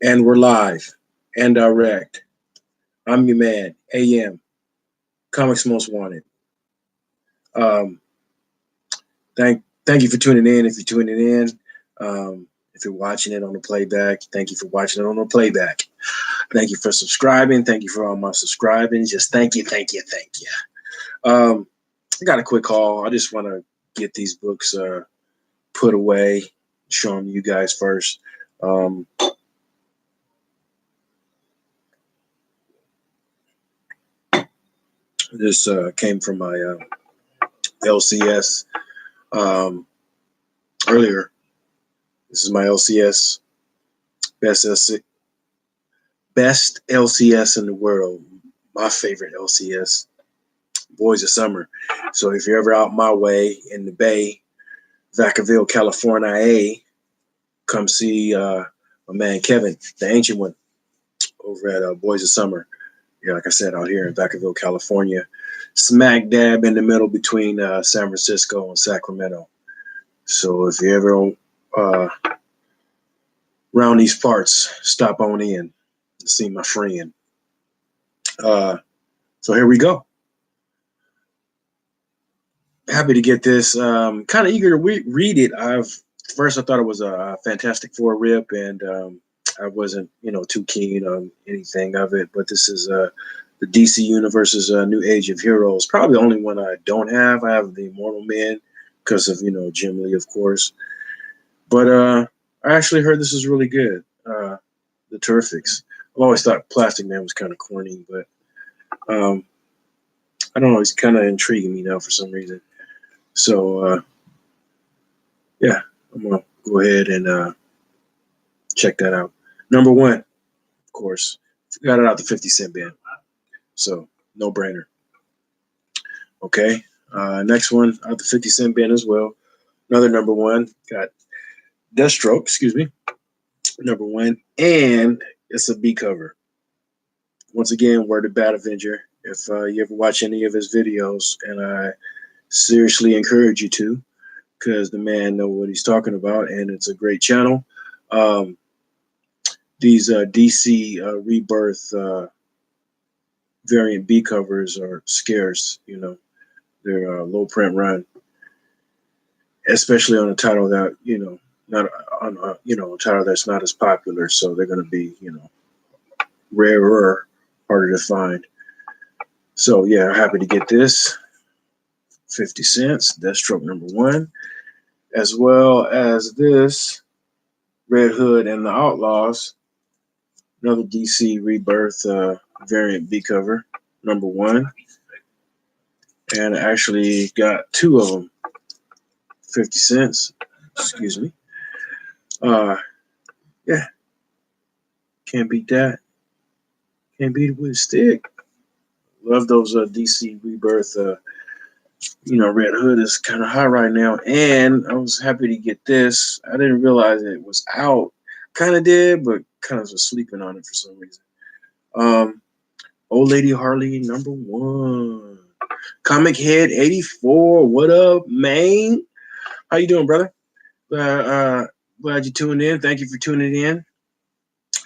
And we're live and direct. I'm your man, AM, Comics Most Wanted. Um, thank you for tuning in. If you're tuning in, if you're watching it on the playback, thank you for watching it on the playback. Thank you for subscribing. Thank you for all my subscribing. Just thank you, thank you, thank you. I got a quick call. I just want to get these books put away, show them to you guys first. This came from my LCS earlier. This is my LCS best LCS in the world. My favorite LCS, Boys of Summer. So if you're ever out my way in the Bay, Vacaville, California, come see my man Kevin, the ancient one, over at Boys of Summer. Yeah, like I said, out here in Vacaville, California, smack dab in the middle between San Francisco and Sacramento. So if you ever around these parts, stop on in, see my friend. So here we go. Happy to get this. Kind of eager to read it. First I thought it was a Fantastic Four rip, and I wasn't, too keen on anything of it. But this is the DC Universe's New Age of Heroes. Probably the only one I don't have. I have the Immortal Men because of Jim Lee, of course. But I actually heard this is really good. The Terrifics. I've always thought Plastic Man was kind of corny, but I don't know. He's kind of intriguing me now for some reason. So yeah, I'm gonna go ahead and check that out. Number one, of course, got it out the 50 cent bin. So no brainer. Okay. Next one out the 50 cent bin as well. Another number one, got Deathstroke, number one, and it's a B cover. Once again, Word of Bad Avenger. If you ever watch any of his videos, and I seriously encourage you to, because the man knows what he's talking about, and it's a great channel. These DC Rebirth variant B covers are scarce. They're low print run, especially on a title that not on a title that's not as popular. So they're going to be rarer, harder to find. So yeah, happy to get this. 50 cents, Deathstroke number one, as well as this Red Hood and the Outlaws, another DC Rebirth variant B cover, number one. And I actually got two of them, 50 cents, excuse me. Yeah, can't beat that. Can't beat it with a stick. Love those DC Rebirth. Red Hood is kind of hot right now, and I was happy to get this. I didn't realize it was out. Kind of did, but kind of was sleeping on it for some reason. Old Lady Harley number one. Comic Head 84. What up, man? How you doing, brother? Glad you tuned in. Thank you for tuning in.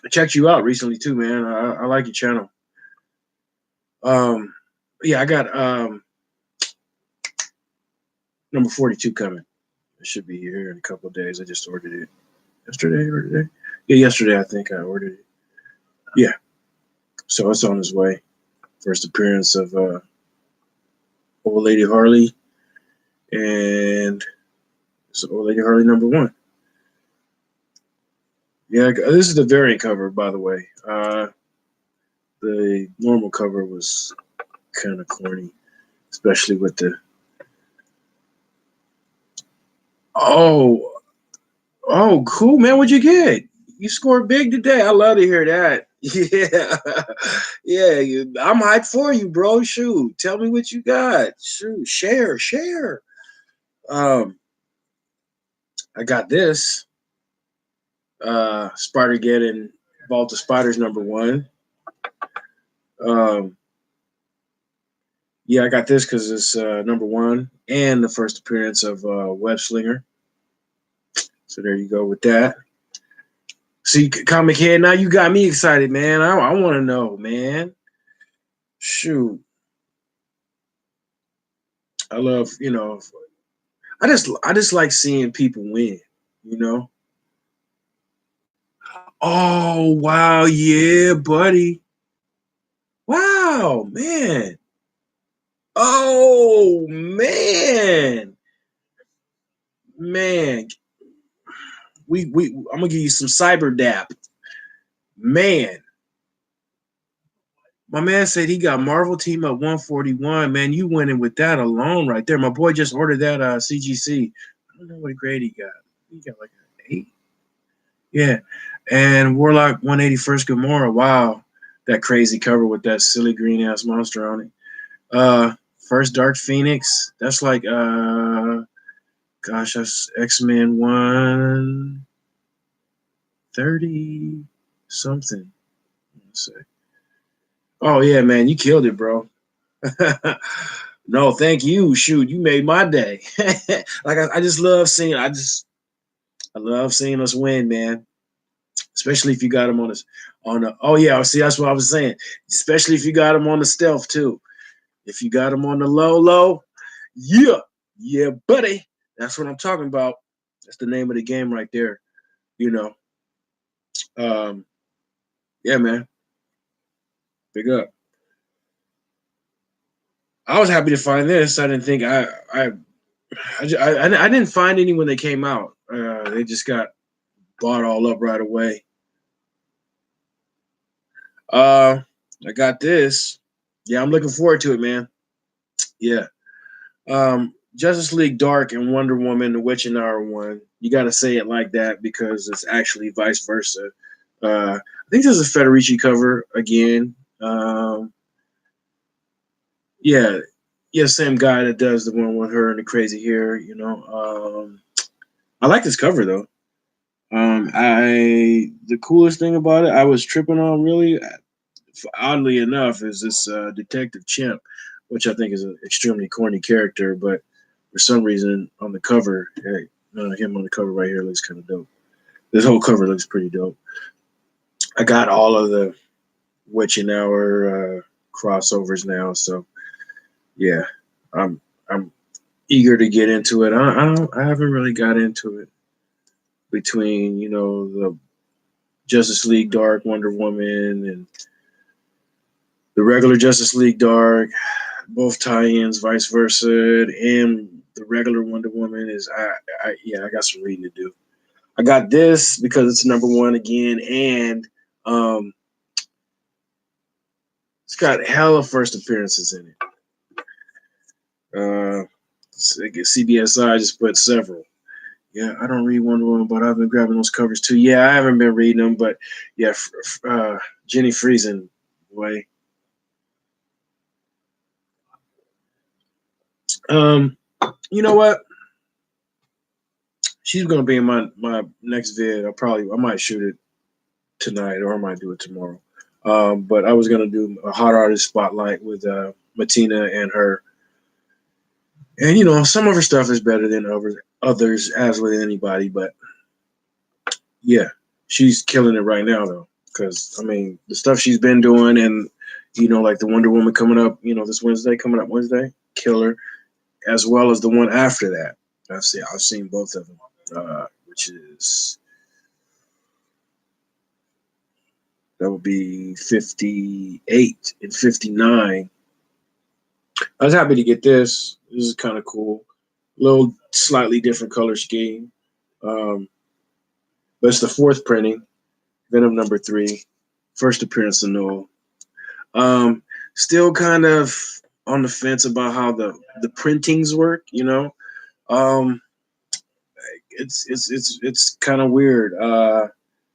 I checked you out recently too, man. I like your channel. Yeah, I got number 42 coming. It should be here in a couple of days. I just ordered it yesterday or today. Yeah, yesterday I think I ordered it. Yeah, so it's on its way. First appearance of Old Lady Harley, and it's Old Lady Harley number one. Yeah, this is the variant cover, by the way. The normal cover was kind of corny, especially with the oh, cool, man. What'd you get? You scored big today. I love to hear that. Yeah, yeah. I'm hyped for you, bro. Shoot, tell me what you got. Shoot, share. I got this. Spider-Geddon Vault of Spiders number one. Yeah, I got this because it's number one and the first appearance of Web Slinger. So there you go with that. See, comic head, now you got me excited, man. I want to know, man. Shoot, I love, I just like seeing people win, you know. Oh wow, yeah, buddy. Wow, man. Oh man, man. I'm gonna give you some cyber dap, man. My man said he got Marvel Team at 141. Man, you winning with that alone right there. My boy just ordered that CGC. I don't know what grade he got. He got like an 8. Yeah. And Warlock 181st Gamora. Wow. That crazy cover with that silly green ass monster on it. First Dark Phoenix. That's like gosh, that's X-Men 130 something. Let's see. Oh yeah, man, you killed it, bro. No, thank you. Shoot, you made my day. Like I just love seeing. I love seeing us win, man. Especially if you got him on the. Oh yeah, see that's what I was saying. Especially if you got him on the stealth too. If you got him on the low, yeah, yeah, buddy. That's what I'm talking about. That's the name of the game right there. You know. Um, yeah, man. Big up. I was happy to find this. I didn't think I didn't find any when they came out. They just got bought all up right away. Uh, I got this. Yeah, I'm looking forward to it, man. Yeah. Justice League Dark and Wonder Woman, The Witch and Hour one. You got to say it like that because it's actually vice versa. I think there's a Federici cover again. Yeah, yeah, same guy that does the one with her and the crazy hair. I like this cover though. The coolest thing about it, I was tripping on really, oddly enough, is this Detective Chimp, which I think is an extremely corny character, but for some reason on the cover, him on the cover right here looks kind of dope. This whole cover looks pretty dope. I got all of the Witch and Hour crossovers now, so yeah, I'm eager to get into it. I haven't really got into it between the Justice League Dark, Wonder Woman, and the regular Justice League Dark, both tie-ins, vice versa, and the regular Wonder Woman is I got some reading to do. I got this because it's number one again, and it's got hella first appearances in it. CBSI just put several. Yeah, I don't read Wonder Woman, but I've been grabbing those covers too. Yeah, I haven't been reading them, but yeah, Jenny Friesen, boy. Um, you know what? She's gonna be in my next vid. I might shoot it tonight or I might do it tomorrow. But I was gonna do a hot artist spotlight with Martina and her. And some of her stuff is better than others, as with anybody. But yeah, she's killing it right now though. Because I mean, the stuff she's been doing, and like the Wonder Woman coming up, this coming up Wednesday, killer, as well as the one after that. I've seen both of them, which is that would be 58 and 59. I was happy to get this. This is kind of cool. A little slightly different color scheme. But it's the fourth printing, Venom number 3, first appearance of Noel. Still kind of on the fence about how the printings work, It's kind of weird.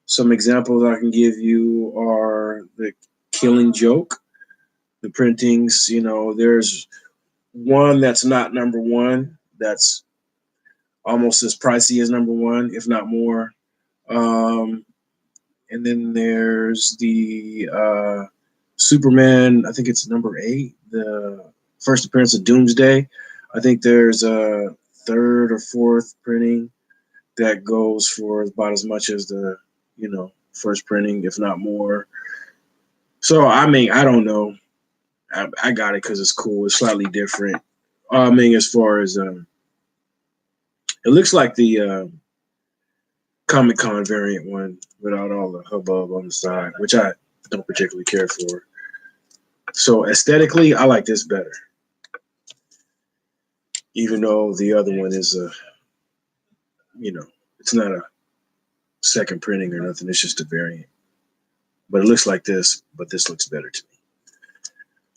Some examples I can give you are the Killing Joke, the printings. There's one that's not number one. That's almost as pricey as number one, if not more. And then there's the Superman. I think it's number 8, the first appearance of Doomsday. I think there's a third or fourth printing that goes for about as much as the first printing, if not more. So, I mean, I don't know. I got it because it's cool. It's slightly different. I mean, as far as it looks like the Comic Con variant one without all the hubbub on the side, which I don't particularly care for. So aesthetically, I like this better, even though the other one is it's not a second printing or nothing. It's just a variant, but it looks like this. But this looks better to me.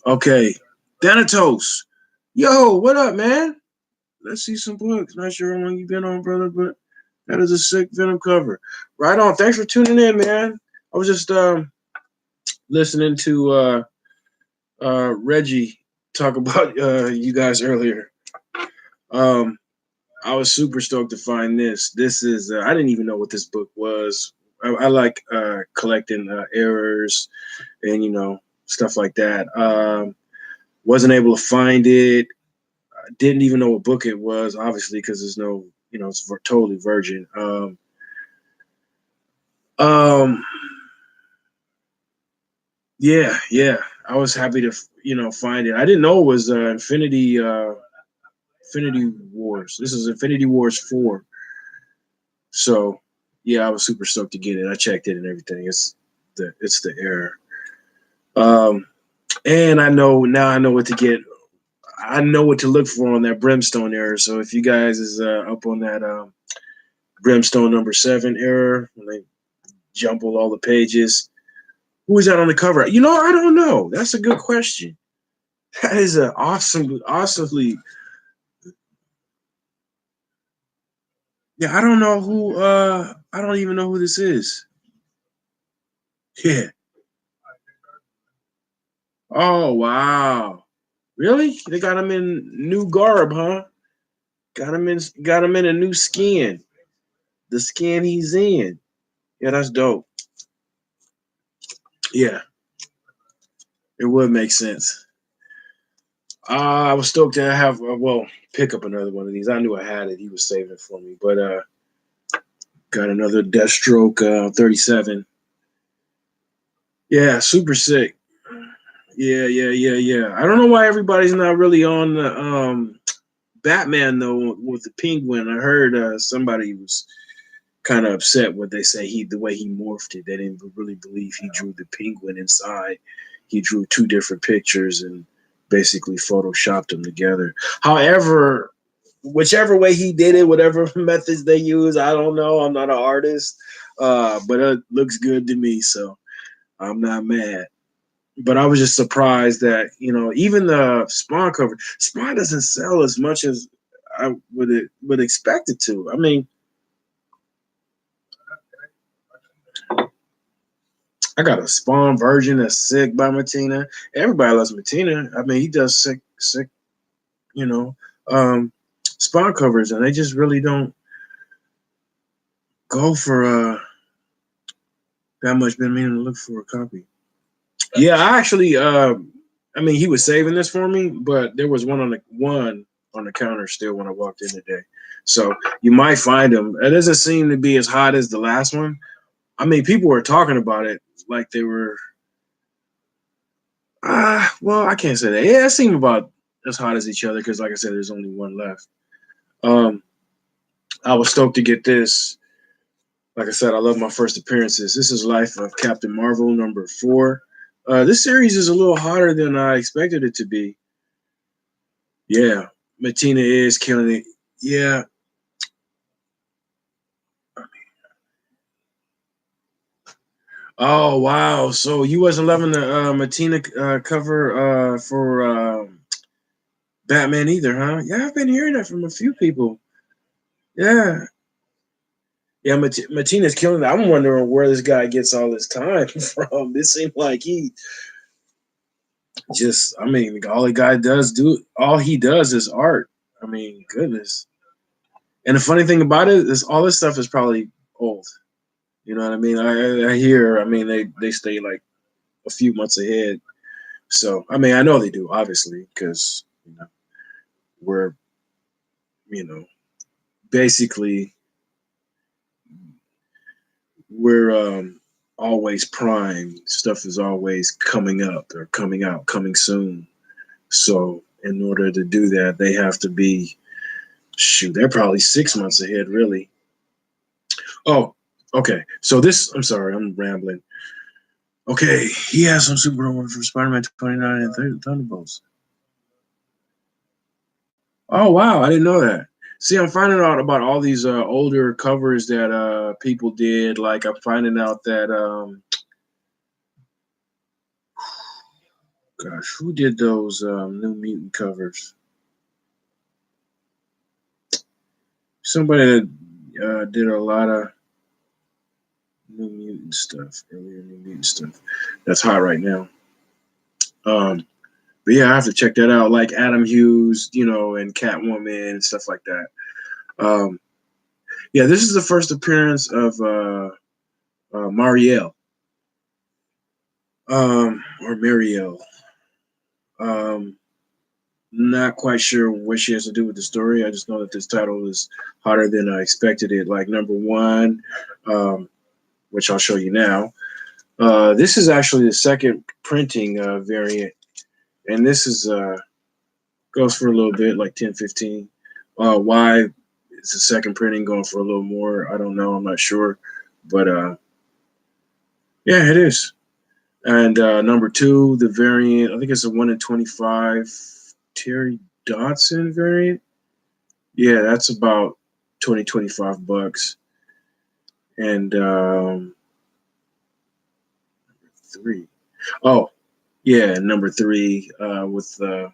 Okay, Thanatos, yo, what up, man? Let's see some books. Not sure how long you've been on, brother, but that is a sick Venom cover. Right on. Thanks for tuning in, man. I was just listening to Reggie talk about you guys earlier. I was super stoked to find this. This is I didn't even know what this book was. I like collecting errors and stuff like that. Wasn't able to find it. Didn't even know what book it was, obviously, because there's no, it's totally virgin. Yeah. I was happy to, find it. I didn't know it was Infinity Wars. This is Infinity Wars 4. So, yeah, I was super stoked to get it. I checked it and everything. It's the error. And I know what to get. I know what to look for on that Brimstone error. So if you guys is up on that Brimstone number 7 error, when they jumble all the pages, who is that on the cover? I don't know. That's a good question. That is an awesomely. Yeah, I don't know who. I don't even know who this is. Yeah. Oh wow. Really? They got him in new garb, huh? Got him in a new skin. The skin he's in. Yeah, that's dope. Yeah, it would make sense. I was stoked to have pick up another one of these. I knew I had it. He was saving it for me, but got another Deathstroke 37. Yeah, super sick. Yeah. I don't know why everybody's not really on the Batman though with the Penguin. I heard somebody was kind of upset when they say the way he morphed it. They didn't really believe he drew the Penguin inside. He drew 2 different pictures and basically photoshopped them together. However, whichever way he did it, whatever methods they use, I don't know. I'm not an artist, but it looks good to me, so I'm not mad. But I was just surprised that even the Spawn cover, Spawn doesn't sell as much as I would expect it to. I mean, I got a Spawn version that's sick by Matina. Everybody loves Matina. I mean, he does sick, you know, Spawn covers, and they just really don't go for that much. Been meaning to look for a copy. Yeah, I actually, I mean, he was saving this for me, but there was one on the counter still when I walked in today. So you might find him. It doesn't seem to be as hot as the last one. I mean, people were talking about it like they were. Well, I can't say that. Yeah, it seemed about as hot as each other because, like I said, there's only one left. I was stoked to get this. Like I said, I love my first appearances. This is Life of Captain Marvel number 4. This series is a little hotter than I expected it to be. Yeah, Matina is killing it. Yeah. Oh wow! So you wasn't loving the Matina cover for Batman either, huh? Yeah, I've been hearing that from a few people. Yeah, yeah. Matina's killing it. I'm wondering where this guy gets all his time from. It seems like he just. I mean, all he does is art. I mean, goodness. And the funny thing about it is, all this stuff is probably old. You know what I mean? I hear. I mean, they stay like a few months ahead. So I mean, I know they do, obviously, because we're basically we're always primed. Stuff is always coming up or coming out, coming soon. So in order to do that, they have to be, shoot, they're probably 6 months ahead, really. Oh, okay. So this, I'm sorry, I'm rambling. Okay, he has some super awards for Spider-Man 29 and Thunderbolts. Oh wow, I didn't know that. See, I'm finding out about all these older covers that people did. Like I'm finding out that gosh, who did those New Mutant covers? Somebody that did a lot of New Mutant stuff, earlier New Mutant stuff. That's hot right now. Um, but yeah, I have to check that out. Like Adam Hughes, and Catwoman and stuff like that. Um, yeah, this is the first appearance of Marielle, or Marielle. Um, Not quite sure what she has to do with the story. I just know that this title is hotter than I expected it. Like number one, which I'll show you now. This is actually the second printing variant, and this is goes for a little bit, like 10, 15. Why it's the second printing going for a little more? I don't know. I'm not sure, but yeah, it is. And number two, the variant, I think it's a 1 in 25 Terry Dodson variant. Yeah, that's about 20, 25 bucks. And three. Oh, yeah, number three with the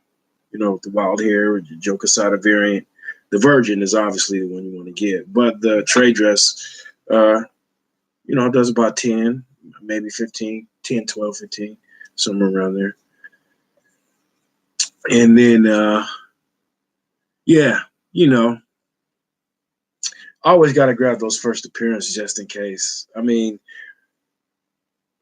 wild hair, the Joe Quesada variant. The Virgin is obviously the one you want to get, but the trade dress, does about 10, maybe 15, 10, 12, 15, somewhere around there. And then, yeah, always got to grab those first appearances just in case. I mean,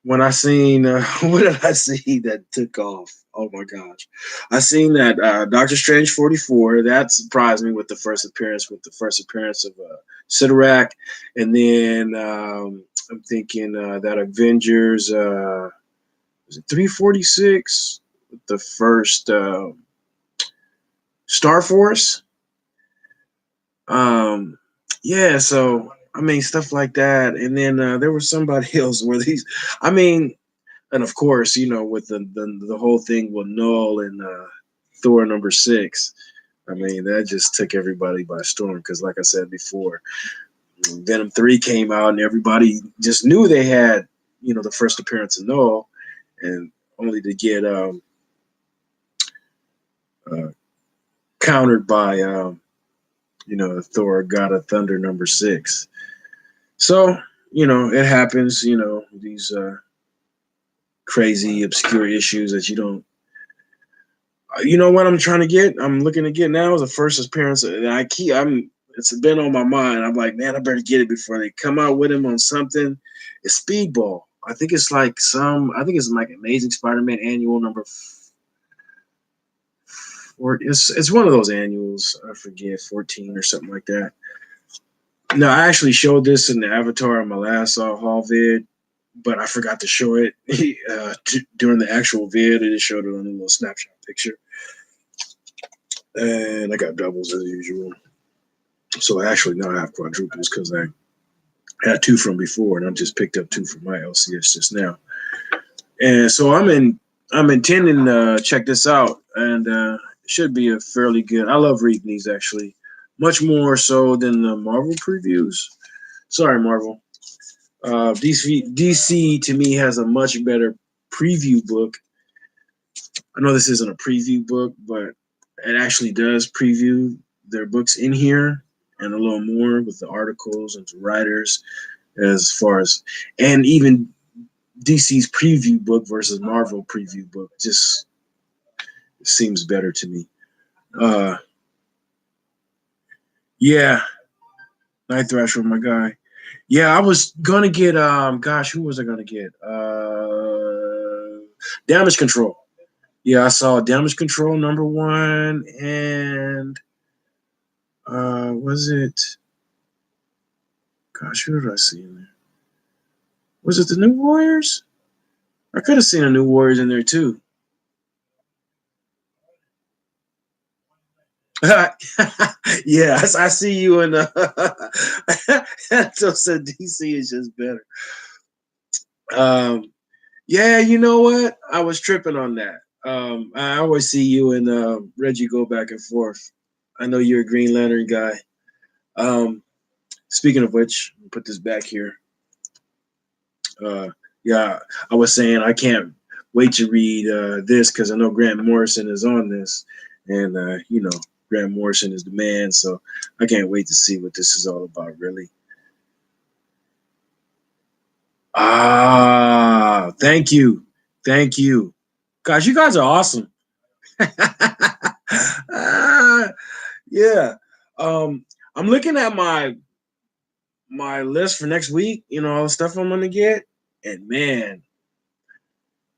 when I seen what did I see that took off? Oh my gosh, I seen that Doctor Strange 44. That surprised me with the first appearance of Sidorak, and then I'm thinking that Avengers was it 346 the first Star Force. Um, yeah, so I mean stuff like that, and then there was somebody else where these. I mean, and of course, with the whole thing with Null and Thor number 6, I mean, that just took everybody by storm because, like I said before, Venom 3 came out and everybody just knew they had, the first appearance of Null, and only to get countered by, Thor God of Thunder number 6. So, it happens, these crazy, obscure issues that you don't. You know what I'm trying to get? I'm looking to get now is the first appearance, and it's been on my mind. I'm like, man, I better get it before they come out with him on something. It's Speedball. I think it's like Amazing Spider-Man annual number 4. It's one of those annuals. I forget, 14 or something like that. No, I actually showed this in the Avatar on my last haul vid, but I forgot to show it during the actual vid. I just showed it on a little snapshot picture. And I got doubles as usual. So actually now I have quadruples because I had 2 from before, and I just picked up 2 from my LCS just now. And so I'm intending to check this out, and it should be a fairly good. I love reading these actually, much more so than the Marvel previews. Sorry, Marvel. DC to me has a much better preview book. I know this isn't a preview book, but it actually does preview their books in here and a little more with the articles and the writers as far as, and even DC's preview book versus Marvel preview book just seems better to me. Yeah, Night Thrasher, my guy. Yeah, I was gonna get who was I gonna get? Damage Control. Yeah, I saw Damage Control number 1, and was it? Gosh, who did I see in there? Was it the New Warriors? I could have seen a New Warriors in there too. Yeah, I see you in. So said DC is just better. Um, yeah, you know what? I was tripping on that. I always see you and Reggie go back and forth. I know you're a Green Lantern guy. Um, Speaking of which, put this back here. Uh, yeah, I was saying I can't wait to read this because I know Grant Morrison is on this, and Grant Morrison is the man. So I can't wait to see what this is all about, really. Ah, thank you. Gosh, you guys are awesome. Ah, yeah. I'm looking at my list for next week. You know all the stuff I'm gonna get, and man,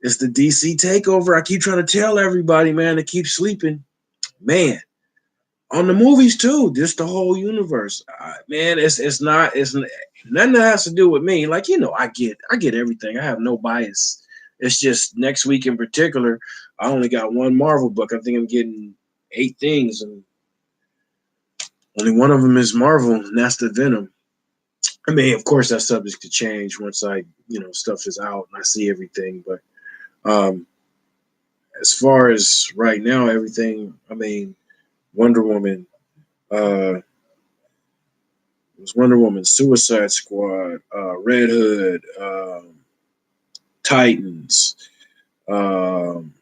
it's the DC takeover. I keep trying to tell everybody, man, to keep sleeping. Man, on the movies too, just the whole universe. Man, it's nothing that has to do with me. Like I get everything. I have no bias. It's just next week in particular, I only got one Marvel book. I think I'm getting 8 things, and only one of them is Marvel, and that's the Venom. I mean, of course, that subject could change once stuff is out and I see everything. But um, as far as right now, everything. I mean, Wonder Woman. Uh, it was Wonder Woman, Suicide Squad, Red Hood, Titans. Um,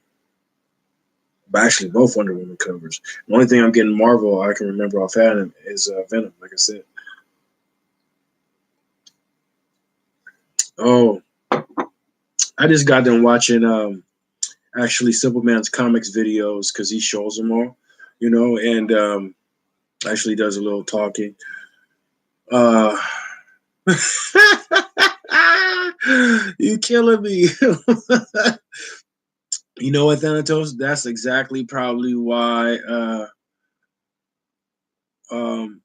but actually, both Wonder Woman covers. The only thing I'm getting Marvel I can remember offhand is Venom. Like I said. Oh, I just got done watching actually Simpleman's comics videos because he shows them all, and actually does a little talking. Uh, you killing me. You know what, Thanatos? That's exactly probably why I'm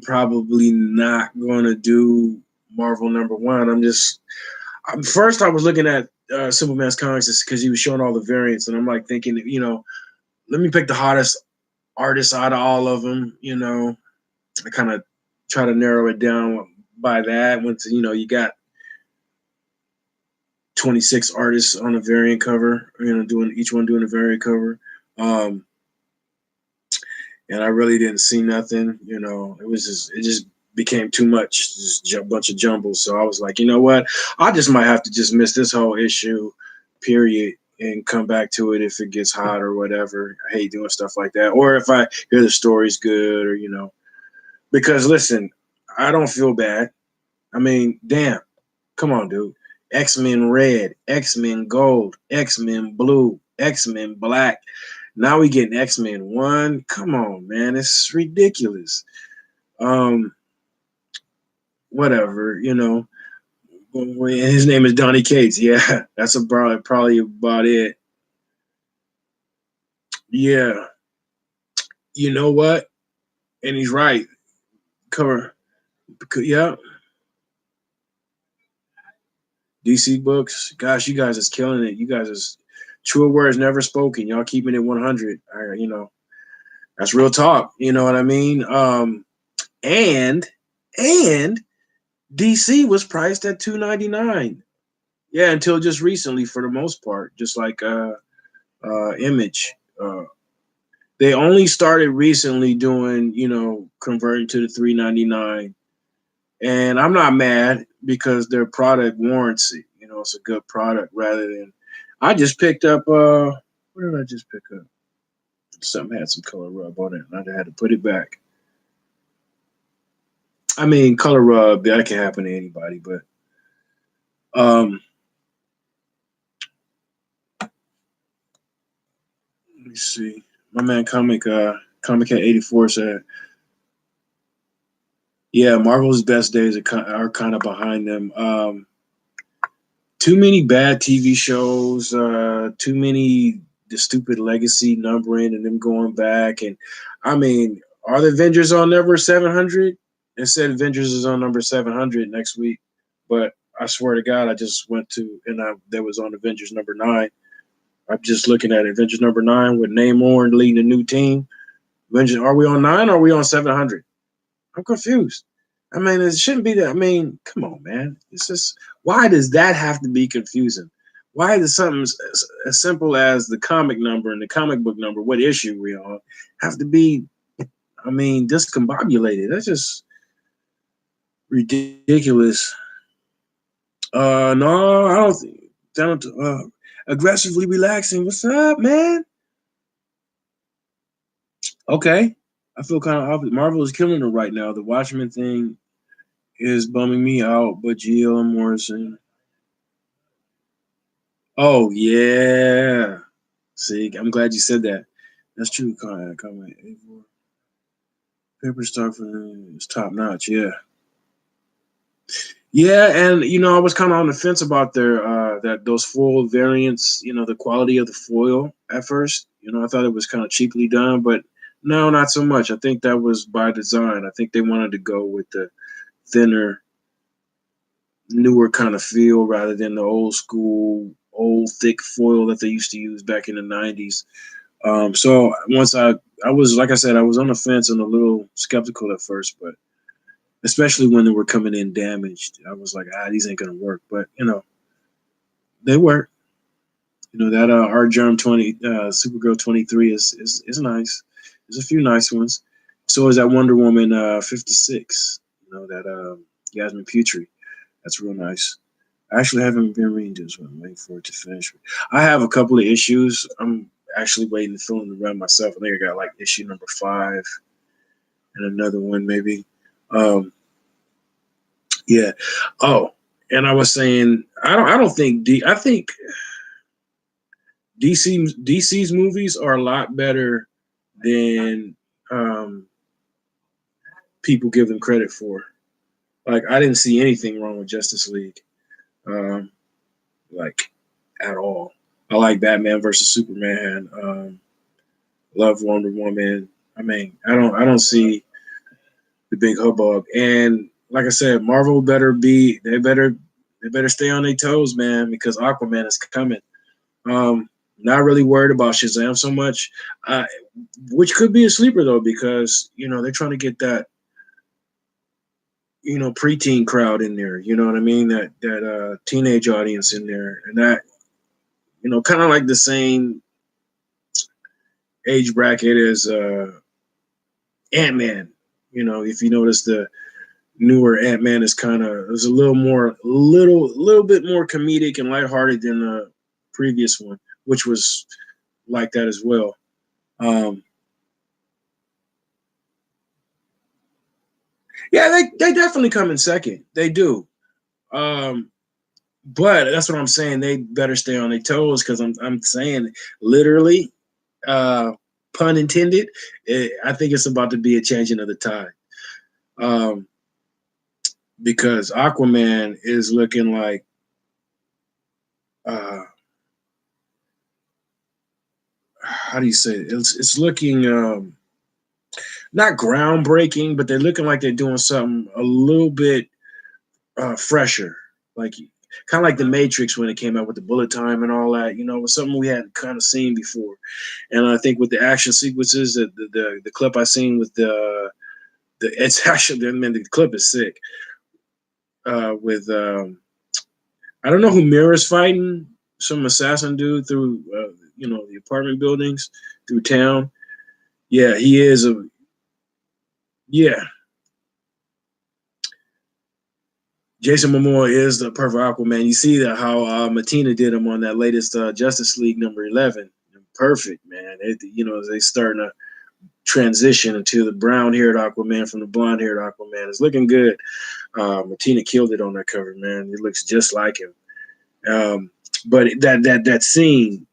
probably not gonna do Marvel #1. First I was looking at Superman's comics because he was showing all the variants, and I'm like thinking, let me pick the hottest artists out of all of them. I kind of try to narrow it down by that. Once you got 26 artists on a variant cover, doing each one doing a variant cover. Um, and I really didn't see nothing. It just became too much, just a bunch of jumble. So I was like, you know what? I just might have to just miss this whole issue, period, and come back to it if it gets hot or whatever. I hate doing stuff like that. Or if I hear the story's good, or because listen, I don't feel bad. I mean, damn, come on, dude. X-Men Red, X-Men Gold, X-Men Blue, X-Men Black. Now we getting X-Men 1. Come on, man. It's ridiculous. Um, Whatever, His name is Donny Cates. Yeah, that's probably about it. Yeah. You know what? And he's right. Cover. Yeah. DC books. Gosh, you guys is killing it. You guys is true words never spoken. Y'all keeping it 100. That's real talk. You know what I mean? And and DC was priced at $2.99. Yeah, until just recently, for the most part, just like Image. They only started recently doing, converting to the $3.99, and I'm not mad because their product warrants it. It's a good product rather than. I just picked up. What did I just pick up? Something had some color rub on it, and I had to put it back. I mean, color rub that can happen to anybody, but let me see. My man Comic Cat 84 said, "Yeah, Marvel's best days are kind of behind them. Too many bad TV shows, too many the stupid legacy numbering and them going back. And I mean, are the Avengers on number 700? It said Avengers is on number 700 next week, but I swear to God, I just went to and that was on Avengers #9. I'm just looking at Avengers #9 with Namor leading a new team. Avengers, are we on 9 or are we on 700? I'm confused. I mean, it shouldn't be that. I mean, come on, man. It's just, why does that have to be confusing? Why does something as simple as the comic number and the comic book number, what issue we on, have to be, I mean, discombobulated? That's just ridiculous. No, I don't think. Aggressively relaxing. What's up, man? Okay. I feel kind of opposite. Marvel is killing it right now. The Watchmen thing is bumming me out, but Gio and Morrison. Oh yeah. See, I'm glad you said that. That's true. Comment. Paper stuff is top notch. Yeah. Yeah, and I was kind of on the fence about their that those foil variants. The quality of the foil at first. I thought it was kind of cheaply done, but no, not so much. I think that was by design. I think they wanted to go with the thinner, newer kind of feel rather than the old school, old thick foil that they used to use back in the '90s. So once I was, like I said, I was on the fence and a little skeptical at first, but especially when they were coming in damaged, I was like, these ain't gonna work. But they work. That our Germ 20 Supergirl 23 is nice. There's a few nice ones. So is that Wonder Woman 56. That Yasmin Putri. That's real nice. I actually haven't been reading this one. I'm waiting for it to finish. I have a couple of issues. I'm actually waiting to fill in the run myself. I think I got like issue #5 and another one maybe. Yeah. Oh, and I was saying I don't think I think DC's movies are a lot better than people give them credit for. Like I didn't see anything wrong with Justice League, like at all. I like Batman versus Superman. Love Wonder Woman. I mean, I don't see the big hubbub. And like I said, Marvel they better stay on their toes, man, because Aquaman is coming. Not really worried about Shazam so much, which could be a sleeper though, because they're trying to get that preteen crowd in there. You know what I mean? That teenage audience in there, and that kind of like the same age bracket as Ant-Man. If you notice the newer Ant-Man is a little bit more comedic and lighthearted than the previous one, which was like that as well. Yeah, they definitely come in second. They do. But that's what I'm saying. They better stay on their toes because I'm saying literally, pun intended. I think it's about to be a changing of the tide. Because Aquaman is looking like how do you say it? It's looking not groundbreaking, but they're looking like they're doing something a little bit fresher, like kind of like the Matrix when it came out with the bullet time and all that. It was something we hadn't kind of seen before. And I think with the action sequences, the clip I seen with the it's actually, I mean, the clip is sick. With I don't know who Mira's fighting, some assassin dude through the apartment buildings through town. Yeah, he is yeah. Jason Momoa is the perfect Aquaman. You see that how Matina did him on that latest Justice League #11. Perfect, man. They starting to transition into the brown-haired Aquaman from the blonde-haired Aquaman. It's looking good. Matina killed it on that cover, man. It looks just like him. But that scene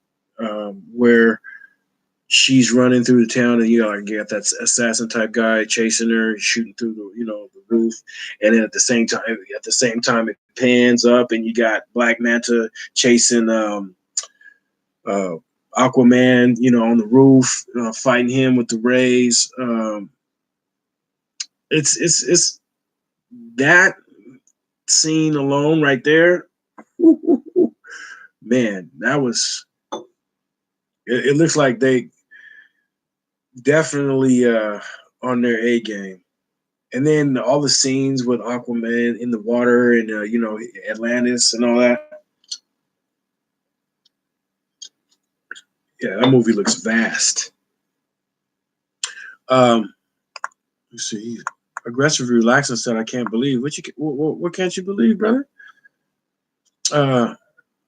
where she's running through the town and you got that assassin type guy chasing her, shooting through the roof, and then at the same time it pans up and you got Black Manta chasing Aquaman, on the roof, fighting him with the rays. It's that scene alone right there, man, that was. It looks like they definitely on their A game. And then all the scenes with Aquaman in the water and Atlantis and all that. Yeah, that movie looks vast. Let's see. Aggressive, relaxing said, "I can't believe what can't you believe, brother?" Uh,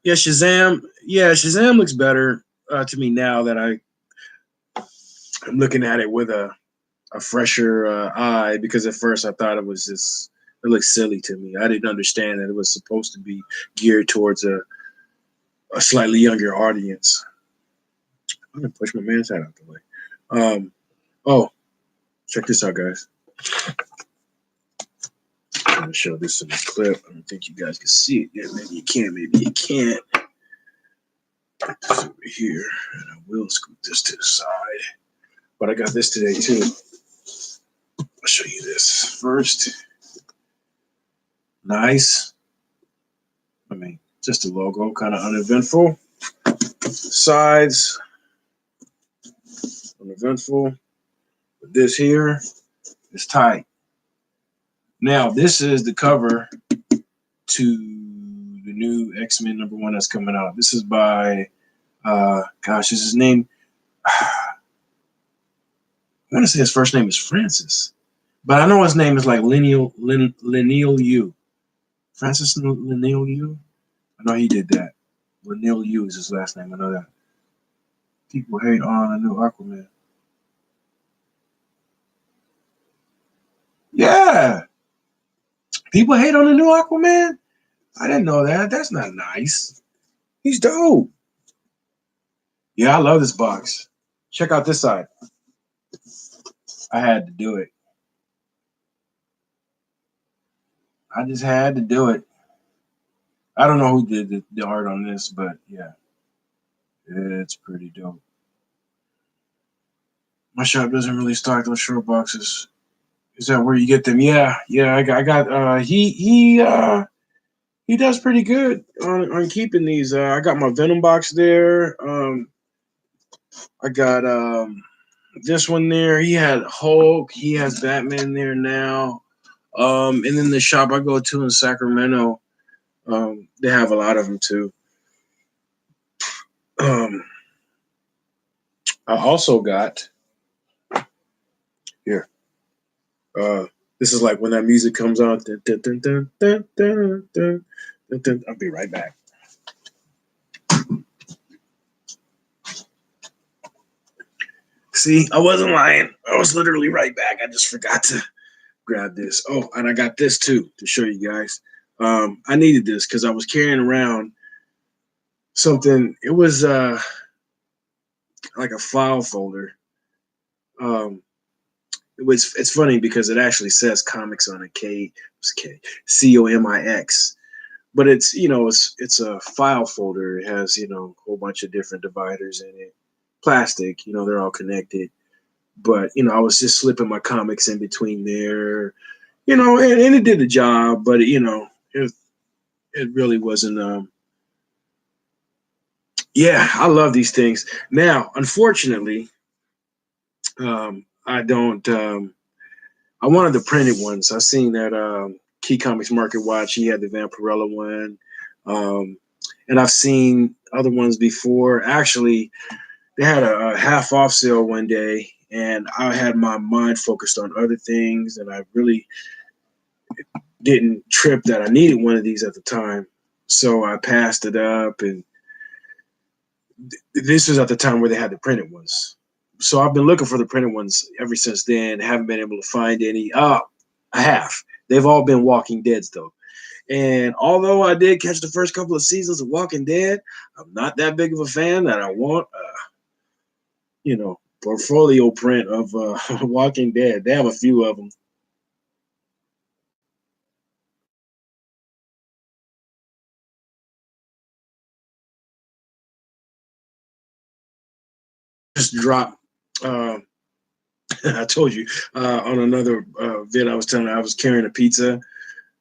yeah, Shazam. Yeah, Shazam looks better to me now that I'm looking at it with a fresher eye, because at first I thought it looked silly to me. I didn't understand that it was supposed to be geared towards a slightly younger audience. I'm gonna push my man's hat out the way. Oh, check this out, guys. I'm gonna show this in the clip. I don't think you guys can see it yet. Maybe you can, maybe you can't. Put this over here, and I will scoot this to the side. But I got this today too. I'll show you this first. Nice. I mean, just a logo, kind of uneventful. Sides, uneventful. But this here is tight. Now, this is the cover to the new X-Men #1 that's coming out. This is by, is his name? I want to say his first name is Francis, but I know his name is like Lineal Yu. Francis Lineal Yu? I know he did that. Lineal Yu is his last name. I know that. People hate on a new Aquaman. Yeah. People hate on the new Aquaman? I didn't know that. That's not nice. He's dope. Yeah, I love this box. Check out this side. I had to do it. I just had to do it. I don't know who did the art on this, but yeah, it's pretty dope. My shop doesn't really stock those short boxes. Is that where you get them? Yeah. I got he does pretty good on keeping these. I got my Venom box there. I got this one there. He had Hulk. He has Batman there now. And then the shop I go to in Sacramento, they have a lot of them too. I also got here. This is like when that music comes on. I'll be right back. See, I wasn't lying. I was literally right back. I just forgot to grab this. Oh, and I got this too to show you guys. I needed this because I was carrying around something. It was like a file folder. It's funny because it actually says comics on it, COMIX, but it's a file folder. It has a whole bunch of different dividers in it, plastic. They're all connected. But I was just slipping my comics in between there, and it did the job. But it really wasn't. Yeah, I love these things. Now, unfortunately, I don't. I wanted the printed ones. I seen that Key Comics Market Watch. He had the Vampirella one, and I've seen other ones before. Actually, they had a half off sale one day, and I had my mind focused on other things, and I really didn't trip that I needed one of these at the time. So I passed it up, and this was at the time where they had the printed ones. So I've been looking for the printed ones ever since then. Haven't been able to find any. I have. They've all been Walking Deads though. And although I did catch the first couple of seasons of Walking Dead, I'm not that big of a fan that I want, portfolio print of Walking Dead. They have a few of them. Just dropped. I told you on another vid I was telling you I was carrying a pizza,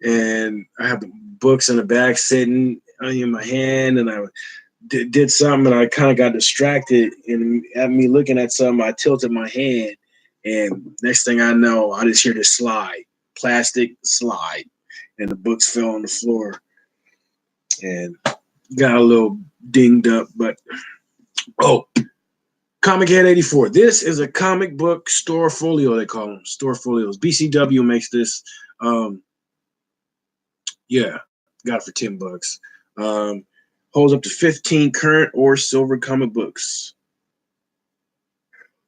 and I have the books in the back sitting in my hand, and I did something, and I kind of got distracted, and at me looking at something, I tilted my hand, and next thing I know, I just hear this slide, plastic slide, and the books fell on the floor, and got a little dinged up, but oh, Comic Head 84. This is a comic book store folio, they call them, store folios. BCW makes this. Yeah, got it for $10. Holds up to 15 current or silver comic books.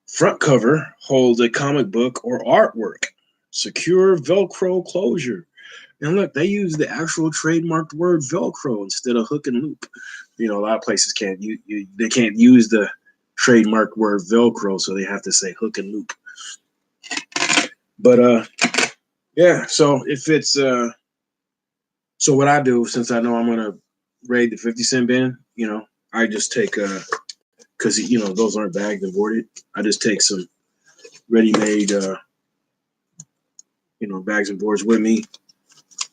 Front cover holds a comic book or artwork. Secure Velcro closure. And look, they use the actual trademarked word Velcro instead of hook and loop. You know, a lot of places can't they can't use the trademarked word Velcro, so they have to say hook and loop. But yeah, so if it's so what I do, since I know I'm gonna raid the 50-cent bin, you know, I just take because you know those aren't bagged and boarded. I just take some ready-made you know, bags and boards with me,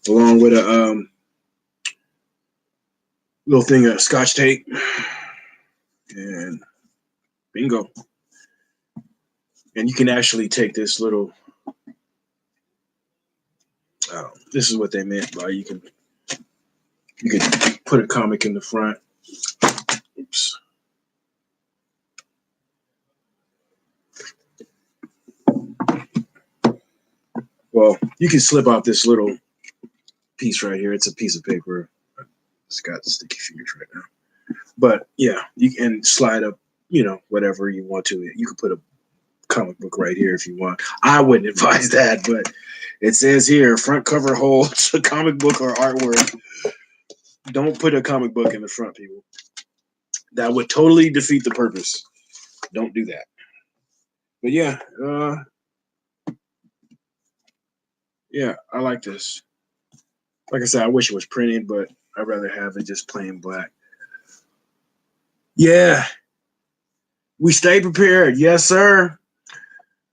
along with a little thing of Scotch tape, and bingo. And you can actually take this little. This is what they meant by you can put a comic in the front. Oops. Well, you can slip out this little piece right here. It's a piece of paper. It's got sticky fingers right now. But yeah, you can slide up, you know, whatever you want to. You can put a comic book right here if you want. I wouldn't advise that, but it says here, front cover holds a comic book or artwork. Don't put a comic book in the front, people. That would totally defeat the purpose. Don't do that. But yeah, yeah, I like this. Like I said, I wish it was printed, but I'd rather have it just plain black. Yeah, we stay prepared. Yes, sir.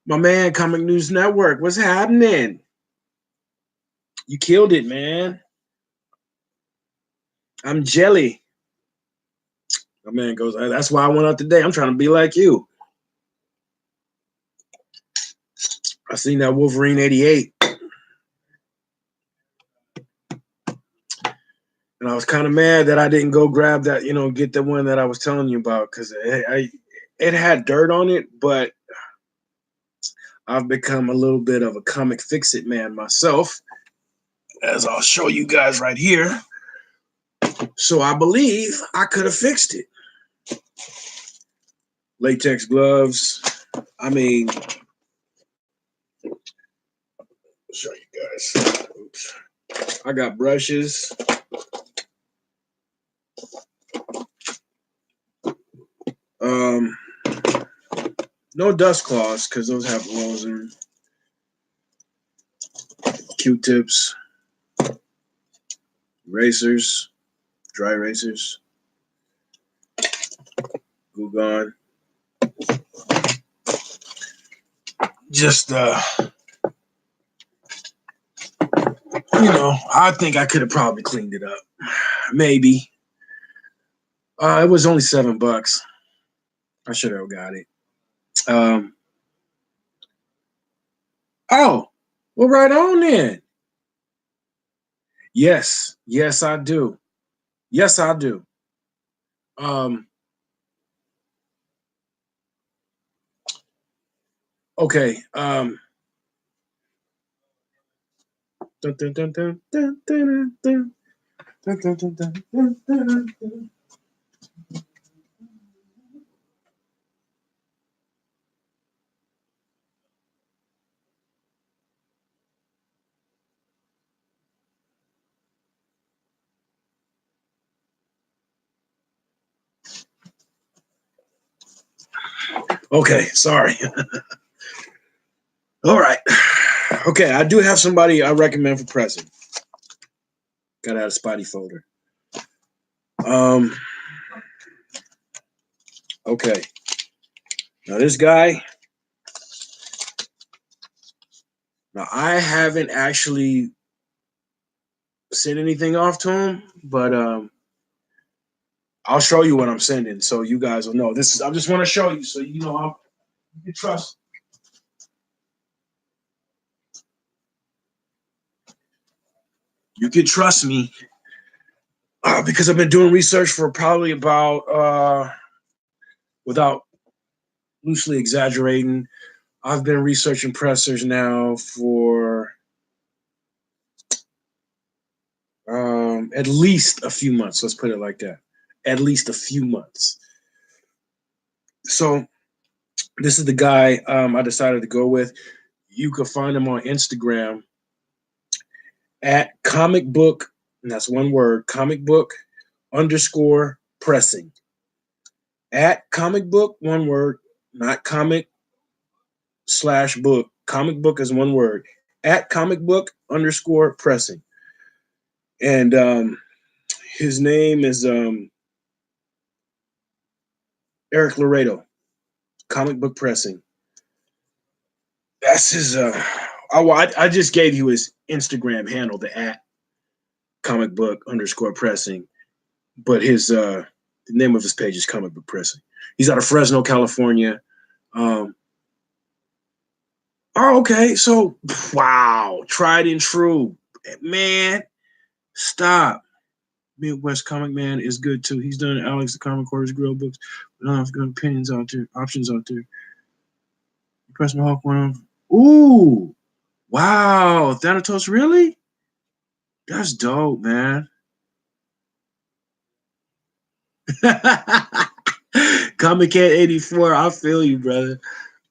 My man, Comic News Network, what's happening? You killed it, man. I'm jelly. My man goes, that's why I went out today. I'm trying to be like you. I seen that Wolverine 88. And I was kind of mad that I didn't go grab that, you know, get the one that I was telling you about, because it had dirt on it, but I've become a little bit of a comic fix-it man myself, as I'll show you guys right here. So I believe I could have fixed it. Latex gloves. I mean, I'll show you guys. Oops. I got brushes. No dust cloths because those have holes in them. Q-tips, erasers, dry erasers, glue gun. Just you know, I think I could have probably cleaned it up. Maybe. It was only $7. I should have got it. Oh, well, right on then. Yes, yes, I do. Yes, I do. Okay. Dun, dun, dun, dun, dun, dun, dun, dun, dun, dun, dun, dun, dun, dun. Okay, sorry. All right. Okay, I do have somebody I recommend for president. Got out of Spotty folder. Okay. Now this guy. Now I haven't actually send anything off to him, but I'll show you what I'm sending, so you guys will know. This is I just want to show you, so you know you can trust. You can trust me because I've been doing research for probably about, without loosely exaggerating, I've been researching pressers now for at least a few months. Let's put it like that. At least a few months. So this is the guy I decided to go with. You can find him on Instagram at comic book, and that's one word, comic book _ pressing. At comic book, one word, not comic / book. Comic book is one word. At comic book _ pressing. And his name is Eric Laredo, comic book pressing. That's his. I just gave you his Instagram handle, the at comic book _ pressing, but his the name of his page is comic book pressing. He's out of Fresno, California. Oh, okay. So, wow, tried and true, man. Stop. Midwest Comic Man is good too. He's done Alex the Comic Quarters Grill books. I've got opinions out there, options out there. Press my Hawk one. Ooh, wow, Thanatos, really? That's dope, man. Comic Cat 84, I feel you, brother.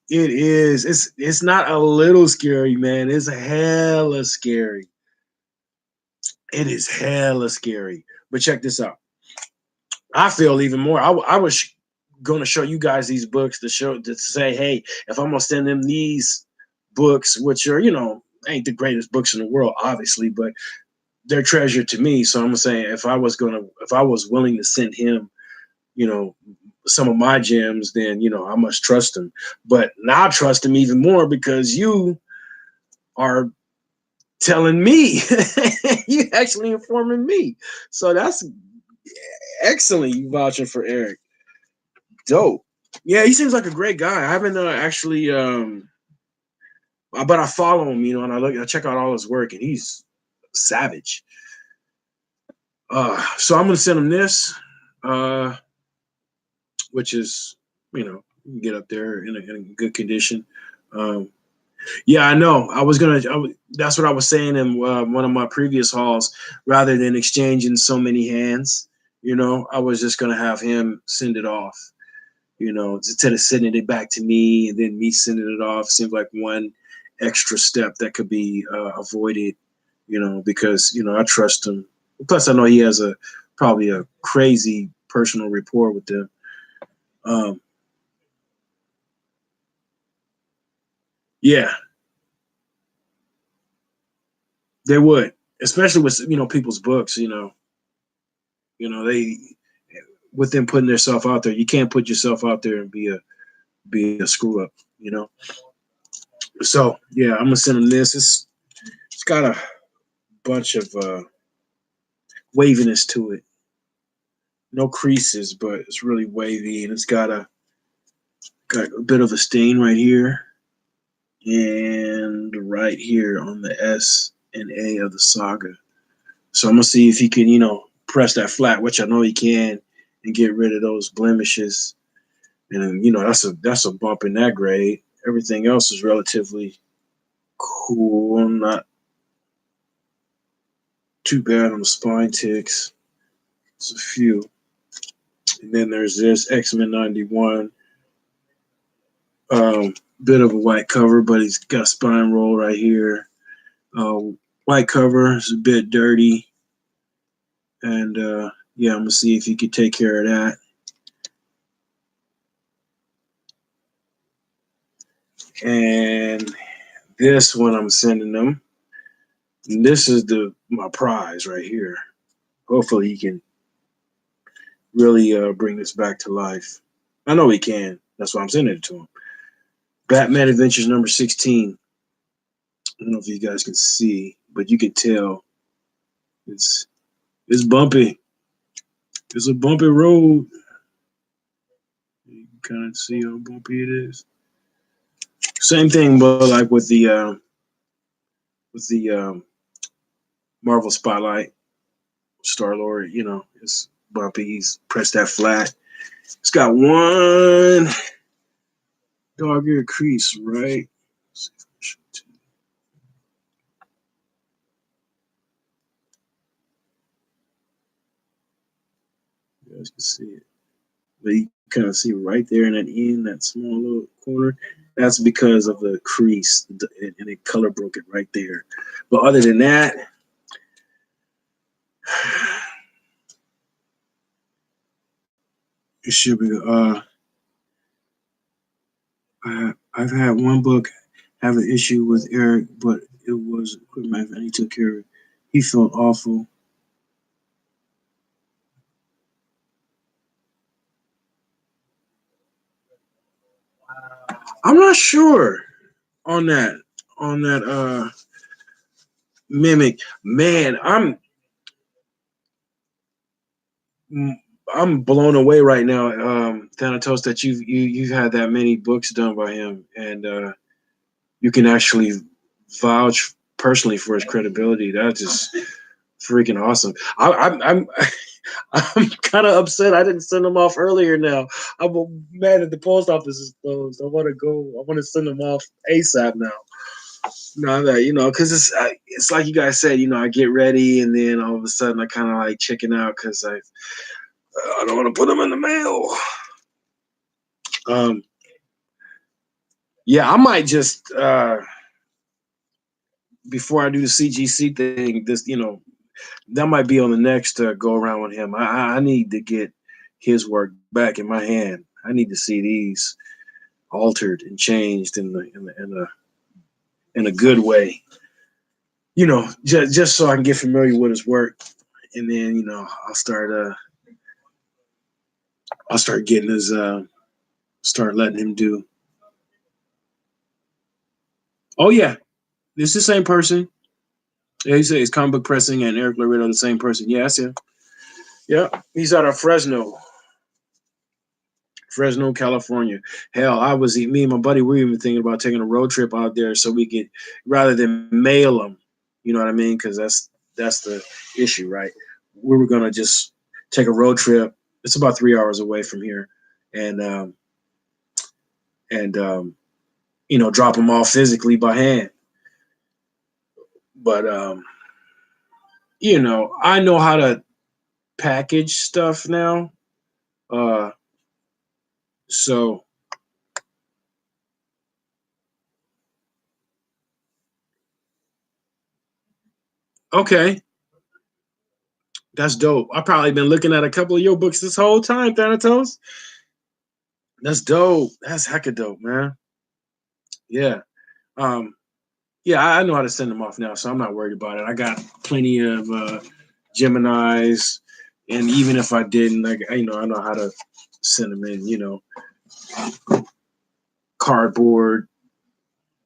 It is. It's not a little scary, man. It's hella scary. It is hella scary. But check this out. I feel even more. I was going to show you guys these books to say, hey, if I'm gonna send them these books, which are ain't the greatest books in the world, obviously, but they're treasure to me. So I'm gonna say if I was willing to send him, some of my gems, then I must trust him. But now I trust him even more because you are telling me, you actually informing me. So that's excellent. You vouching for Eric. Dope. Yeah, he seems like a great guy. I haven't actually, but I follow him, and I check out all his work, and he's savage. So I'm gonna send him this, which is, you can get up there in a good condition. Yeah, I know. That's what I was saying in one of my previous hauls. Rather than exchanging so many hands, I was just gonna have him send it off. Instead of sending it back to me and then me sending it off, seems like one extra step that could be avoided. Because I trust him. Plus, I know he has probably a crazy personal rapport with them. Yeah, they would, especially with people's books. They with them putting themselves out there. You can't put yourself out there and be a screw up. So yeah, I'm gonna send them this. It's got a bunch of waviness to it. No creases, but it's really wavy, and it's got a bit of a stain right here and right here on the S and A of the saga. So I'm gonna see if he can, press that flat, which I know he can, and get rid of those blemishes. And that's a bump in that grade. Everything else is relatively cool. Not too bad on the spine ticks. It's a few. And then there's this X-Men 91. Bit of a white cover, but he's got spine roll right here. White cover is a bit dirty. And yeah, I'm going to see if he could take care of that. And this one I'm sending them. And this is my prize right here. Hopefully he can really bring this back to life. I know he can. That's why I'm sending it to him. Batman Adventures number 16. I don't know if you guys can see, but you can tell It's bumpy. It's a bumpy road. You can kind of see how bumpy it is. Same thing, but like with the Marvel Spotlight, Star Lord. You know, it's bumpy. He's pressed that flat. It's got one dog-eared crease, right? Let's see if I can show it to you guys can see it. But you kind of see right there in that end, that small little corner. That's because of the crease, and it color broke it right there. But other than that, it should be. I've had one book have an issue with Eric, but it was equipment and he took care of it. He felt awful. I'm not sure on that mimic. Man, I'm blown away right now, Thanatos, that you've had that many books done by him, and you can actually vouch personally for his credibility. That's just freaking awesome. I'm I'm kind of upset I didn't send him off earlier. Now I'm mad that the post office is closed. I want to go. I want to send him off ASAP now. Now that because it's like you guys said. I get ready, and then all of a sudden I kind of like chicken out because I don't want to put them in the mail. Um, yeah, I might just before I do the CGC thing, that might be on the next go around with him. I need to get his work back in my hand. I need to see these altered and changed in a good way. Just so I can get familiar with his work, and then I'll start getting his start letting him do. Oh yeah, it's the same person. Yeah, he said he's comic book pressing and Eric Loretto the same person. Yeah, that's him. Yeah, he's out of Fresno, California. Hell, me and my buddy, we were even thinking about taking a road trip out there so we could, rather than mail them, you know what I mean? Because that's the issue, right? We were gonna just take a road trip. It's about 3 hours away from here, and drop them off physically by hand. But I know how to package stuff now. Uh, so okay, that's dope. I've probably been looking at a couple of your books this whole time, Thanatos. That's dope. That's hecka dope, man. Yeah. Um, yeah, I know how to send them off now, so I'm not worried about it. I got plenty of Geminis, and even if I didn't, like I know how to send them in, cardboard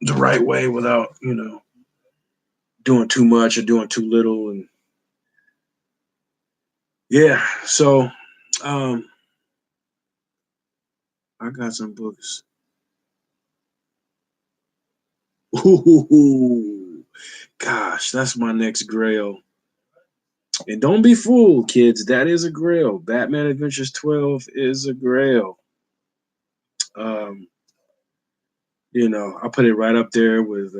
the right way without, doing too much or doing too little. And yeah, so um, I got some books. Ooh, gosh, that's my next grail. And don't be fooled, kids. That is a grail. Batman Adventures 12 is a grail. Um, I put it right up there with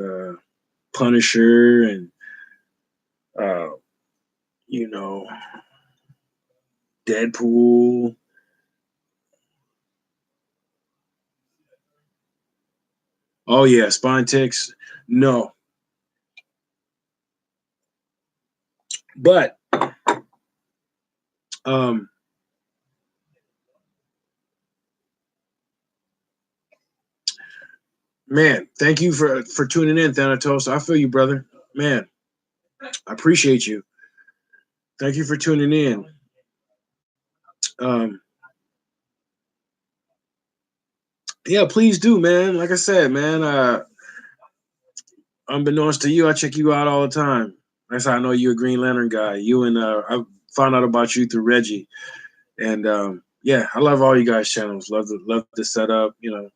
Punisher and uh, you know, Deadpool. Oh yeah, Spine Ticks. No, but um, man, thank you for tuning in, Thanatos. I feel you, brother. Man, I appreciate you. Thank you for tuning in. Um, yeah, please do, man. Like I said, man, unbeknownst to you, I check you out all the time. That's how I know you're a Green Lantern guy. You and I found out about you through Reggie, and yeah, I love all you guys' channels. Love the setup. You know,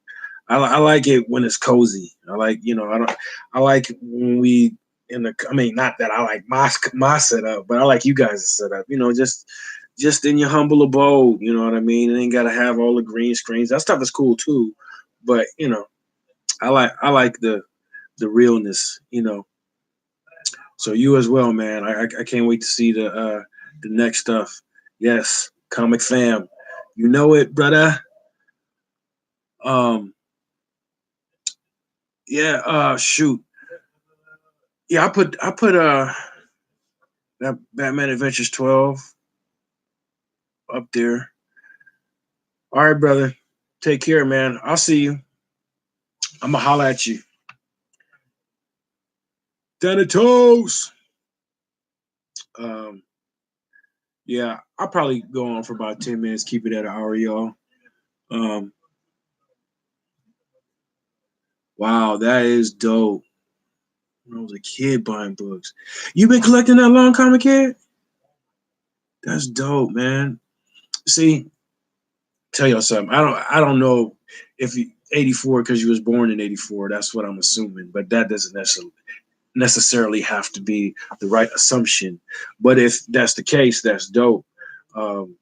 I like it when it's cozy. I like, you know, I like when we in the. I mean, not that I like my setup, but I like you guys' setup. You know, just in your humble abode. You know what I mean? It ain't gotta have all the green screens. That stuff is cool too, but you know, I like the realness. You know, so you as well, man. I can't wait to see the next stuff. Yes, comic fam, you know it, brother. Um, yeah. Shoot. Yeah, I put that Batman Adventures 12 up there. All right, brother. Take care, man. I'll see you. I'm gonna holler at you. Thanatos. Um, yeah, I'll probably go on for about 10 minutes. Keep it at an hour, y'all. Um, wow, that is dope. When I was a kid buying books. You been collecting that long, comic kid? That's dope, man. See, tell y'all something. I don't know if you 84 because you was born in 84. That's what I'm assuming, but that doesn't necessarily have to be the right assumption. But if that's the case, that's dope. Um,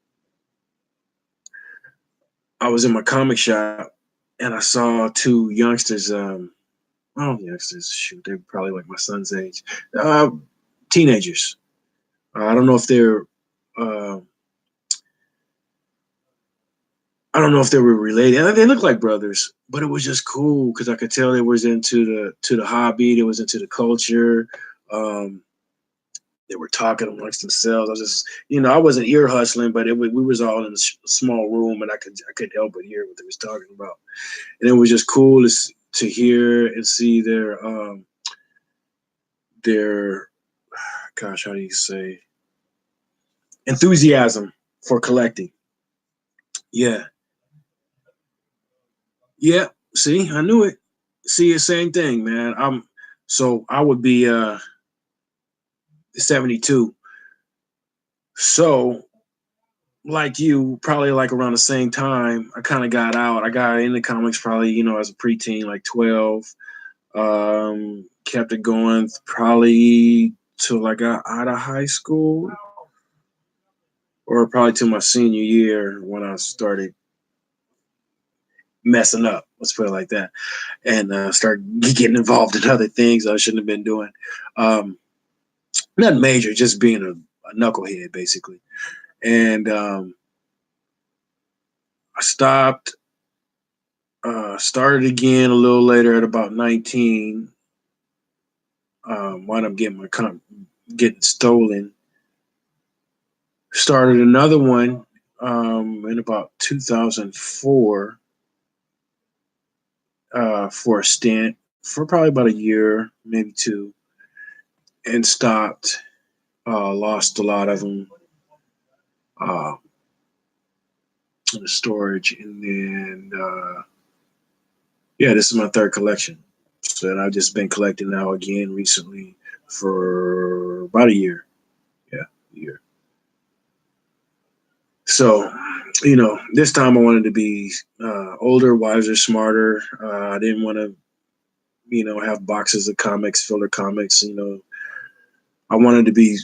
I was in my comic shop and I saw two youngsters. Well, youngsters, shoot, they're probably like my son's age, uh, teenagers. I don't know if they're. Uh, I don't know if they were related. And they looked like brothers, but it was just cool because I could tell they was into the hobby. They was into the culture. Um, they were talking amongst themselves. I was just, I wasn't ear hustling, but we was all in a small room, and I couldn't help but hear what they was talking about. And it was just cool to hear and see their gosh, how do you say, enthusiasm for collecting. Yeah, yeah. See, I knew it. See, the same thing, man. I would be 72. So like you, probably like around the same time, I kind of got out. I got into comics probably, as a preteen, like 12. Kept it going probably till I got out of high school, or probably to my senior year when I started messing up. Let's put it like that, and start getting involved in other things I shouldn't have been doing. Um, Not major, just being a knucklehead, basically. And I stopped, started again a little later at about 19. Wound up getting stolen. Started another one in about 2004 for a stint for probably about a year, maybe two, and stopped. Lost a lot of them uh, in the storage, and then yeah, this is my third collection. So and I've just been collecting now again recently for about a year. Yeah, a year. So, this time I wanted to be older, wiser, smarter. I didn't want to, have boxes of comics, filler comics. I wanted to be,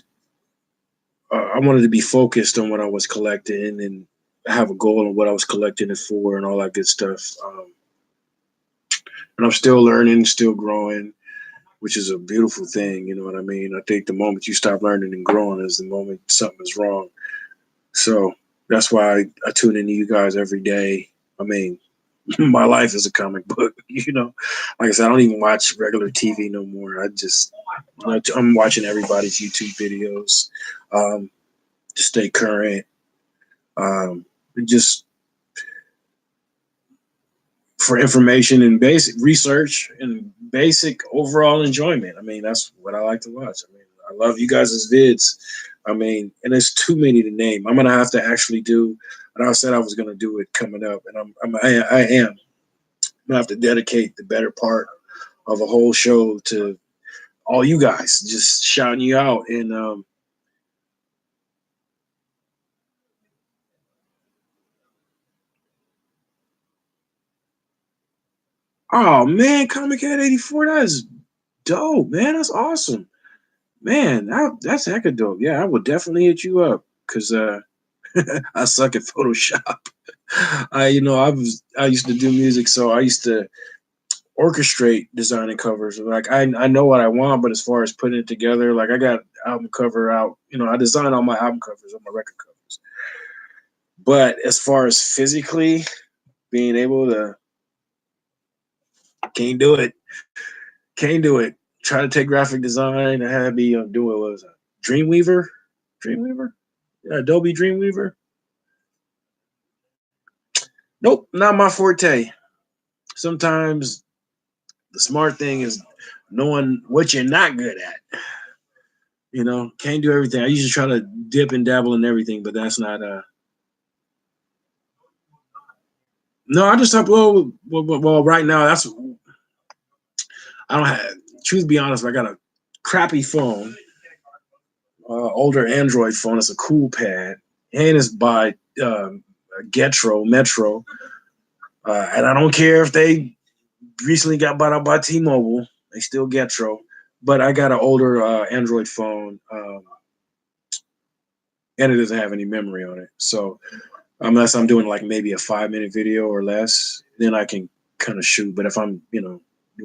I wanted to be focused on what I was collecting and have a goal on what I was collecting it for and all that good stuff. And I'm still learning, still growing, which is a beautiful thing. You know what I mean? I think the moment you stop learning and growing is the moment something is wrong. So that's why I tune into you guys every day. I mean, my life is a comic book. Like I said, I don't even watch regular TV no more. I'm watching everybody's YouTube videos to stay current. Just for information and basic research and basic overall enjoyment. I mean, that's what I like to watch. I mean, I love you guys' vids. I mean, and there's too many to name. I'm gonna have to actually do. And I said I was gonna do it coming up, and I am. I'm gonna have to dedicate the better part of a whole show to all you guys, just shouting you out. And oh man, Comic Cat 84, that is dope, man. That's awesome. Man, that's hecka dope. Yeah, I will definitely hit you up because I suck at Photoshop. I used to do music, so I used to orchestrate designing covers. Like I know what I want, but as far as putting it together, like I got album cover out. I design all my album covers, all my record covers. But as far as physically being able to, can't do it. Can't do it. Try to take graphic design. I had to be doing what was it? Dreamweaver, Dreamweaver, yeah, Adobe Dreamweaver. Nope, not my forte. Sometimes the smart thing is knowing what you're not good at. Can't do everything. I usually try to dip and dabble in everything, but that's not no, I just upload. Well, right now I don't have. Truth be honest, I got a crappy phone, older Android phone. It's a cool pad, and it's by Metro, and I don't care if they recently got bought out by T-Mobile. They still Getro, but I got an older Android phone, and it doesn't have any memory on it. So unless I'm doing like maybe a 5-minute video or less, then I can kind of shoot. But if I'm doing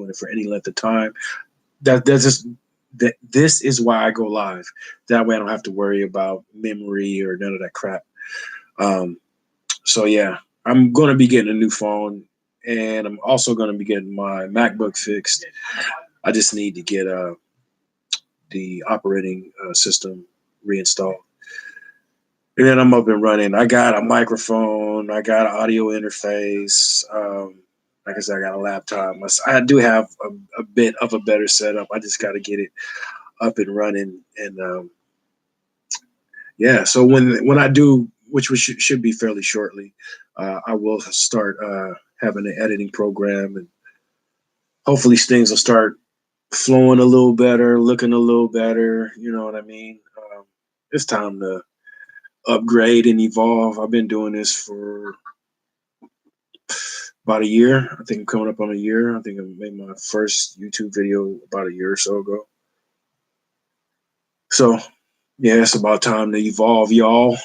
it for any length of time, that's just that. This is why I go live. That way I don't have to worry about memory or none of that crap. So yeah, I'm going to be getting a new phone, and I'm also going to be getting my MacBook fixed. I just need to get the operating system reinstalled. And then I'm up and running. I got a microphone. I got an audio interface. Like I said, I got a laptop. I do have a bit of a better setup. I just got to get it up and running. And yeah, so when I do, which should be fairly shortly, I will start having an editing program, and hopefully things will start flowing a little better, looking a little better. You know what I mean? It's time to upgrade and evolve. I've been doing this for about a year. I think I'm coming up on a year. I think I made my first YouTube video about a year or so ago. So yeah, it's about time to evolve, y'all.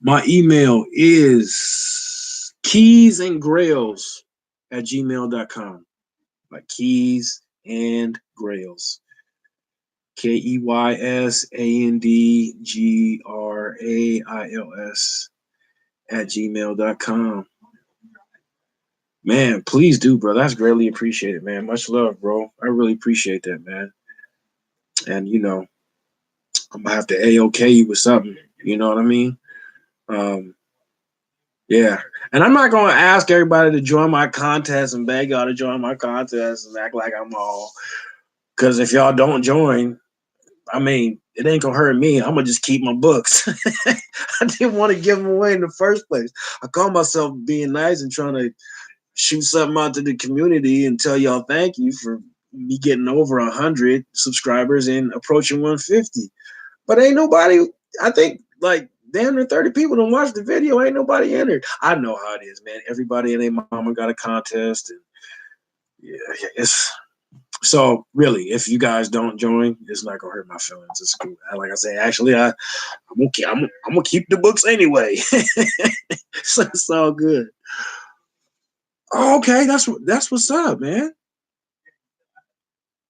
My email is keysandgrails@gmail.com. Like keys and grails. KEYSANDGRAILS @gmail.com. Man, please do, bro. That's greatly appreciated, man. Much love, bro. I really appreciate that, man. And I'm gonna have to A-OK you with something. You know what I mean? Um, yeah. And I'm not gonna ask everybody to join my contest and beg y'all to join my contest and act like I'm all, because if y'all don't join, I mean, it ain't gonna hurt me. I'm gonna just keep my books. I didn't want to give them away in the first place. I call myself being nice and trying to shoot something out to the community and tell y'all thank you for me getting over 100 subscribers and approaching 150. But ain't nobody, I think like damn near 30 people don't watch the video. Ain't nobody entered. I know how it is, man. Everybody and their mama got a contest. And yeah, it's so really, if you guys don't join, it's not gonna hurt my feelings. It's cool. Like I say, actually, I'm gonna keep the books anyway. So it's all good. Oh, okay, that's what's up, man.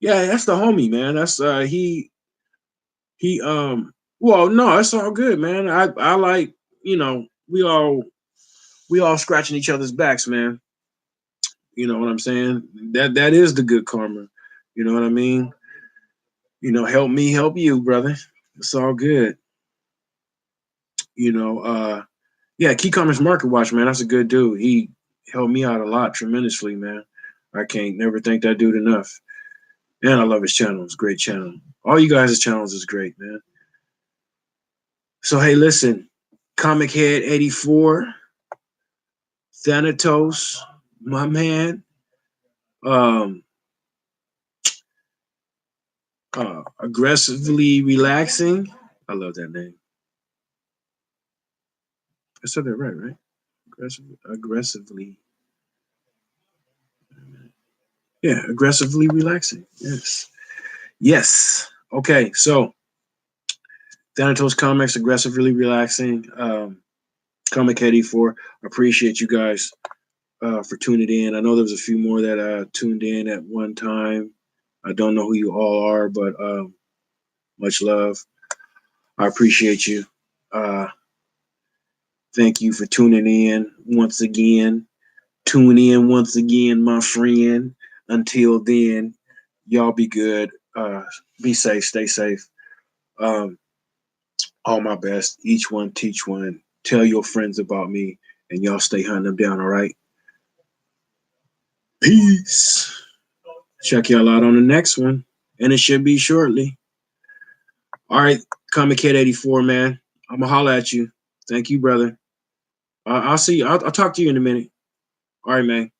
Yeah, that's the homie, man. That's he well, no, it's all good, man. I like, we all scratching each other's backs, man. You know what I'm saying? That is the good karma. You know what I mean? Help me help you, brother. It's all good. You know, yeah, Key Commerce Market Watch, man. That's a good dude. He helped me out a lot tremendously, man. I can't never thank that dude enough. And I love his channel. It's a great channel. All you guys' channels is great, man. So hey, listen, Comic Head 84, Thanatos, my man. Um, Aggressively relaxing. I love that name. I said that right? Aggressively. Yeah, aggressively relaxing. Yes. Yes. Okay, so Thanatos Comics, aggressively relaxing. Comic 84. Appreciate you guys for tuning in. I know there was a few more that tuned in at one time. I don't know who you all are, but much love. I appreciate you. Uh, thank you for tuning in once again. Tune in once again, my friend. Until then, y'all be good. Be safe. Stay safe. Um, all my best. Each one, teach one. Tell your friends about me, and y'all stay hunting them down. All right. Peace. Check y'all out on the next one, and it should be shortly. All right, Comic Kid 84, man. I'm gonna holler at you. Thank you, brother. I'll see you. I'll talk to you in a minute. All right, man.